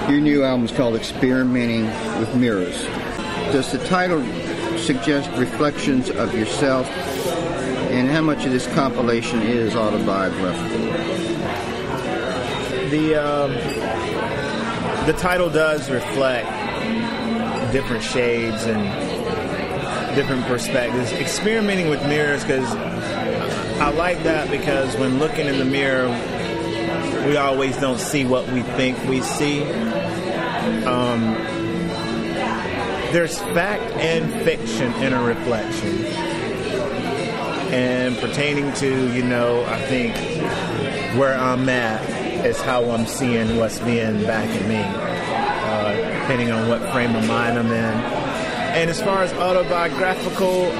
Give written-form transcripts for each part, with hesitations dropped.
Your new album is called Experimenting with Mirrors. Does the title suggest reflections of yourself, and how much of this compilation is autobiographical? The title does reflect different shades and different perspectives. Experimenting with mirrors, because I like that, because when looking in the mirror, we always don't see what we think we see. There's fact and fiction in a reflection. And pertaining to, I think where I'm at is how I'm seeing what's being back at me, depending on what frame of mind I'm in. And as far as autobiographical,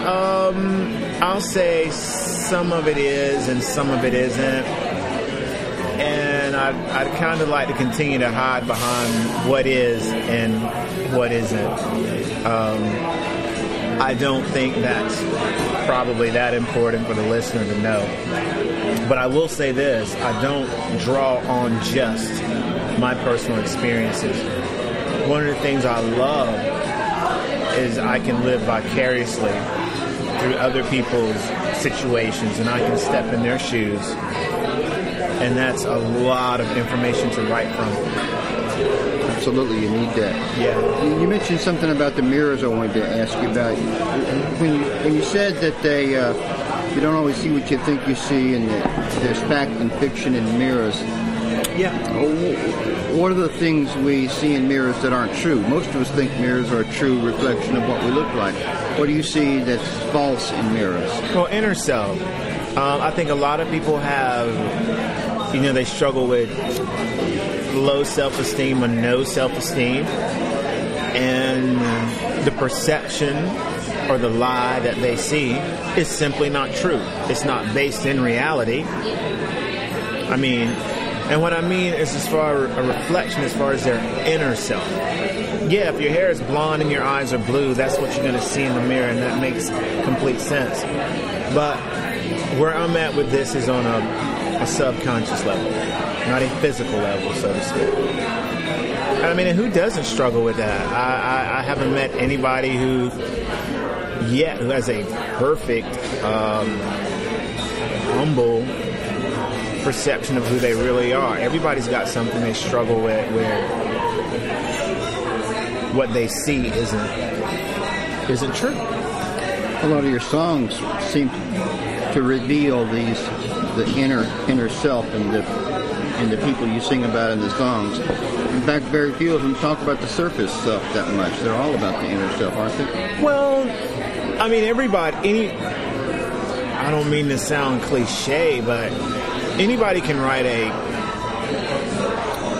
I'll say some of it is and some of it isn't. And I'd kind of like to continue to hide behind what is and what isn't. I don't think that's probably that important for the listener to know. But I will say this, I don't draw on just my personal experiences. One of the things I love is I can live vicariously through other people's situations, and I can step in their shoes. And that's a lot of information to write from. Absolutely, you need that. Yeah. You mentioned something about the mirrors I wanted to ask you about. When you said that they you don't always see what you think you see, and that there's fact and fiction in mirrors. Yeah. What are the things we see in mirrors that aren't true? Most of us think mirrors are a true reflection of what we look like. What do you see that's false in mirrors? Well, inner self. I think a lot of people have, they struggle with low self-esteem or no self-esteem. And the perception or the lie that they see is simply not true. It's not based in reality. And what I mean is as far as a reflection as far as their inner self. Yeah, if your hair is blonde and your eyes are blue, that's what you're going to see in the mirror, and that makes complete sense. But where I'm at with this is on a subconscious level, not a physical level, so to speak. And who doesn't struggle with that? I haven't met anybody who has a perfect, humble perception of who they really are. Everybody's got something they struggle with where what they see isn't true. A lot of your songs seem to reveal the inner self and the people you sing about in the songs. In fact, very few of them talk about the surface stuff that much. They're all about the inner self, aren't they? Well, I don't mean to sound cliche, but anybody can write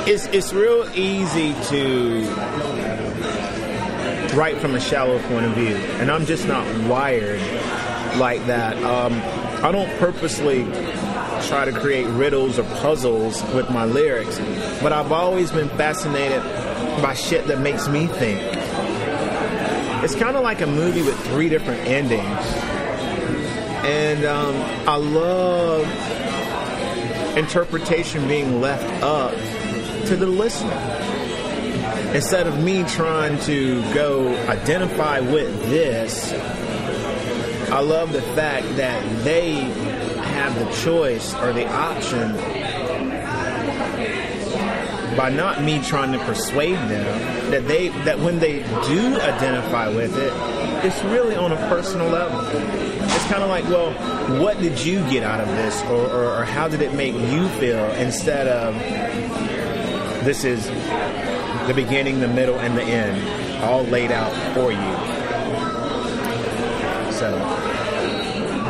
it's real easy to write from a shallow point of view, and I'm just not wired like that. I don't purposely try to create riddles or puzzles with my lyrics, but I've always been fascinated by shit that makes me think. It's kind of like a movie with 3 different endings, and I love interpretation being left up to the listener. Instead of me trying to go identify with this, I love the fact that they have the choice or the option, by not me trying to persuade them, that when they do identify with it, it's really on a personal level. It's kind of like, well, what did you get out of this, or how did it make you feel, instead of this is the beginning, the middle, and the end, all laid out for you. So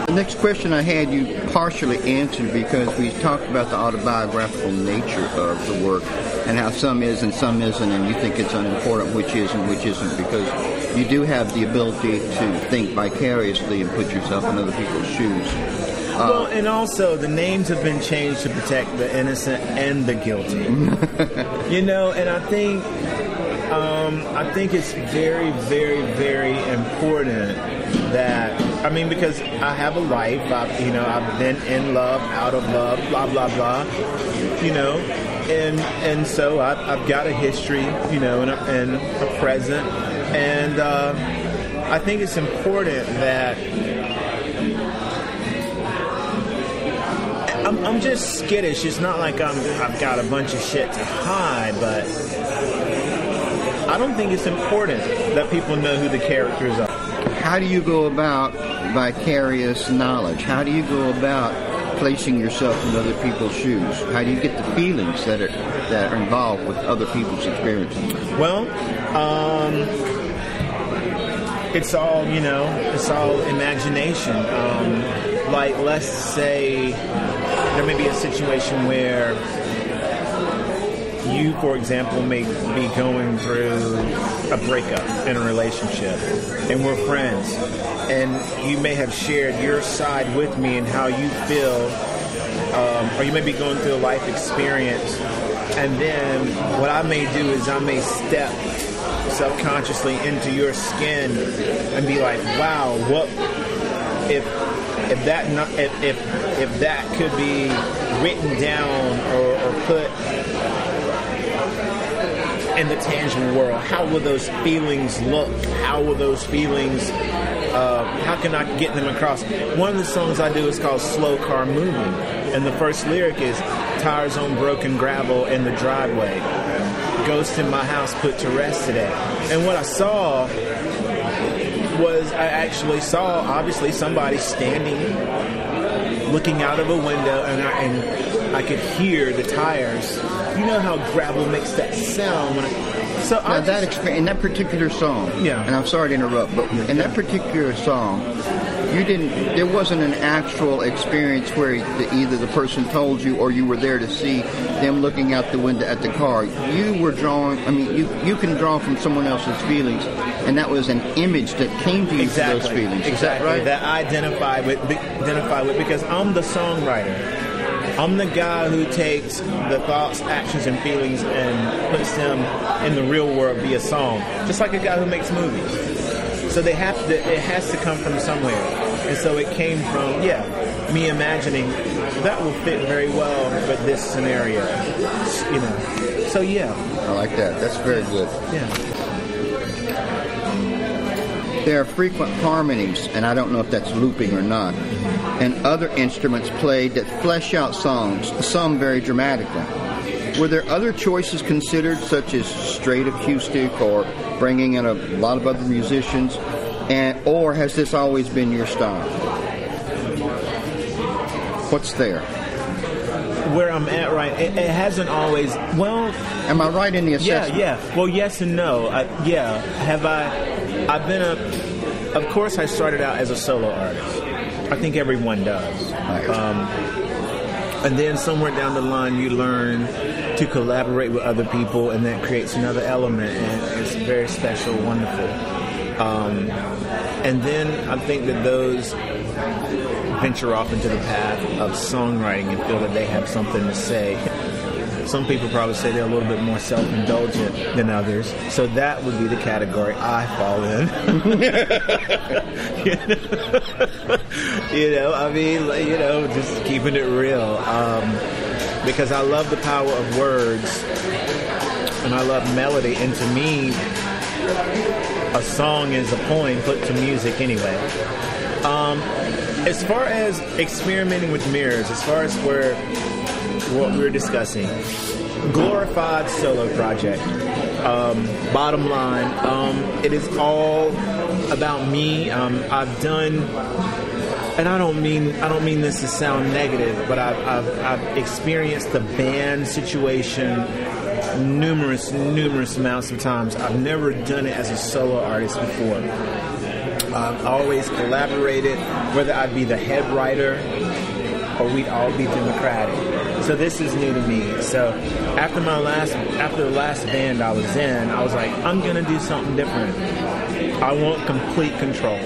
the next question I had, you partially answered, because we talked about the autobiographical nature of the work and how some is and some isn't, and you think it's unimportant which is and which isn't, because you do have the ability to think vicariously and put yourself in other people's shoes. Well, and also the names have been changed to protect the innocent and the guilty. And I think it's very, very, very important that, because I have a life, I've been in love, out of love, blah, blah, blah. you know, and so I've got a history, you know, and a present, and I think it's important that I'm just skittish. It's not like I've got a bunch of shit to hide, but I don't think it's important that people know who the characters are. How do you go about vicarious knowledge? How do you go about placing yourself in other people's shoes? How do you get the feelings that are involved with other people's experiences? Well, it's all, you know, it's all imagination. Like, let's say there may be a situation where you, for example, may be going through a breakup in a relationship, and we're friends, and you may have shared your side with me and how you feel, or you may be going through a life experience, and then what I may do is I may step subconsciously into your skin and be like, wow, what if that could be written down or put in the tangible world, how will those feelings look? How will those feelings, how can I get them across? One of the songs I do is called Slow Car Moving, and the first lyric is, tires on broken gravel in the driveway, ghost in my house put to rest today. And what I saw was, I actually saw, obviously, somebody standing, looking out of a window, and I could hear the tires. You know how gravel makes that sound. So now in that particular song, yeah. And I'm sorry to interrupt, but in that particular song, there wasn't an actual experience where either the person told you or you were there to see them looking out the window at the car. You were drawing, I mean, you can draw from someone else's feelings, and that was an image that came to you for those feelings. Exactly. Is that right? That I identify with because I'm the songwriter. I'm the guy who takes the thoughts, actions, and feelings and puts them in the real world via song, just like a guy who makes movies. So it has to come from somewhere. And so it came from, me imagining that will fit very well with this scenario, you know. So, I like that. That's very good. Yeah. There are frequent harmonies, and I don't know if that's looping or not, and other instruments played that flesh out songs, some very dramatically. Were there other choices considered, such as straight acoustic or bringing in a lot of other musicians, or has this always been your style? What's there? Where I'm at, right? It hasn't always. Well, am I right in the assessment? Yeah. Well, yes and no. Have I? I've been Of course, I started out as a solo artist. I think everyone does. And then somewhere down the line, you learn to collaborate with other people, and that creates another element, and it's very special, wonderful. And then I think that those venture off into the path of songwriting and feel that they have something to say. Some people probably say they're a little bit more self-indulgent than others. So that would be the category I fall in. Just keeping it real. Because I love the power of words, and I love melody. And to me, a song is a poem put to music anyway. As far as experimenting with mirrors, as far as what we're discussing, glorified solo project. Bottom line, it is all about me. I've done, and I don't mean this to sound negative, but I've experienced the band situation numerous amounts of times. I've never done it as a solo artist before. I've always collaborated, whether I'd be the head writer or we'd all be democratic. So this is new to me. So after the last band I was in, I was like, I'm gonna do something different. I want complete control.